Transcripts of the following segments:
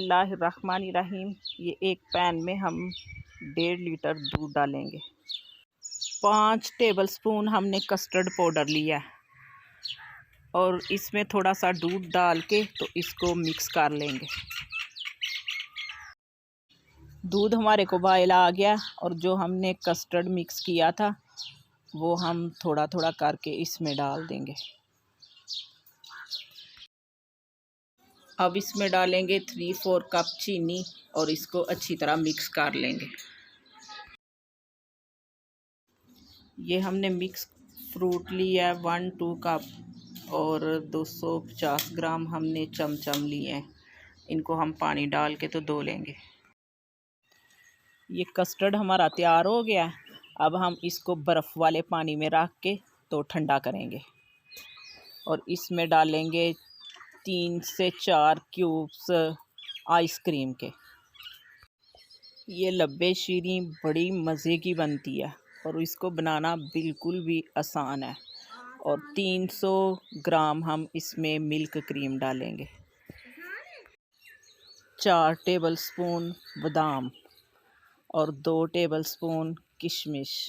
बिस्मिल्लाहिर्रहमानिर्रहीम। ये एक पैन में हम 1.5 लीटर दूध डालेंगे। 5 टेबलस्पून हमने कस्टर्ड पाउडर लिया है और इसमें थोड़ा सा दूध डाल के तो इसको मिक्स कर लेंगे। दूध हमारे को बॉयल आ गया और जो हमने कस्टर्ड मिक्स किया था वो हम थोड़ा थोड़ा करके इसमें डाल देंगे। अब इसमें डालेंगे 3-4 कप चीनी और इसको अच्छी तरह मिक्स कर लेंगे। ये हमने मिक्स फ्रूट लिया है 1-2 कप और 250 ग्राम हमने चमचम लिए हैं। इनको हम पानी डाल के तो धो लेंगे। ये कस्टर्ड हमारा तैयार हो गया है। अब हम इसको बर्फ़ वाले पानी में रख के तो ठंडा करेंगे और इसमें डालेंगे 3 से 4 क्यूब्स आइसक्रीम के। ये लब्बे शीरी बड़ी मज़े की बनती है और इसको बनाना बिल्कुल भी आसान है। और 300 ग्राम हम इसमें मिल्क क्रीम डालेंगे। 4 टेबलस्पून बादाम और 2 टेबलस्पून किशमिश।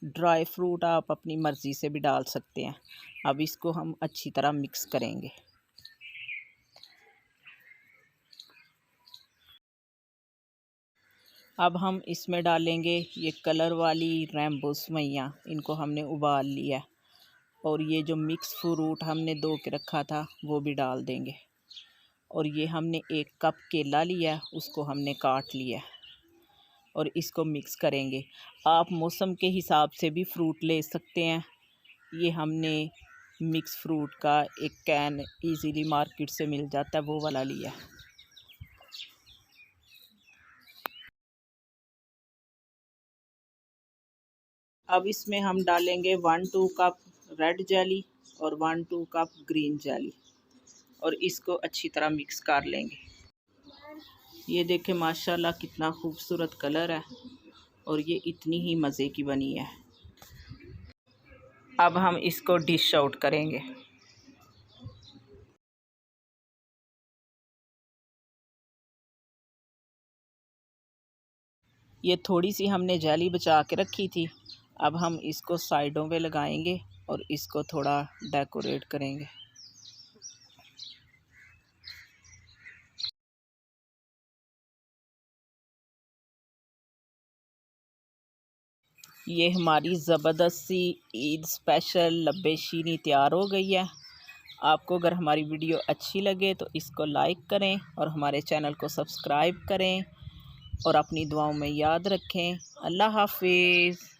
ड्राई फ्रूट आप अपनी मर्ज़ी से भी डाल सकते हैं। अब इसको हम अच्छी तरह मिक्स करेंगे। अब हम इसमें डालेंगे ये कलर वाली रेम्बो सेवइयाँ। इनको हमने उबाल लिया और ये जो मिक्स फ्रूट हमने धो के रखा था वो भी डाल देंगे। और ये हमने 1 कप केला लिया, उसको हमने काट लिया और इसको मिक्स करेंगे। आप मौसम के हिसाब से भी फ्रूट ले सकते हैं। ये हमने मिक्स फ्रूट का एक कैन इजीली मार्केट से मिल जाता है, वो वाला लिया। अब इसमें हम डालेंगे 1-2 कप रेड जेली और 1-2 कप ग्रीन जेली और इसको अच्छी तरह मिक्स कर लेंगे। ये देखें माशाल्लाह कितना खूबसूरत कलर है और ये इतनी ही मज़े की बनी है। अब हम इसको डिश आउट करेंगे। ये थोड़ी सी हमने जेली बचा के रखी थी। अब हम इसको साइडों पे लगाएंगे और इसको थोड़ा डेकोरेट करेंगे। ये हमारी ज़बरदस्त सी ईद स्पेशल लब्बे शीरी तैयार हो गई है। आपको अगर हमारी वीडियो अच्छी लगे तो इसको लाइक करें और हमारे चैनल को सब्सक्राइब करें और अपनी दुआओं में याद रखें। अल्लाह हाफिज़।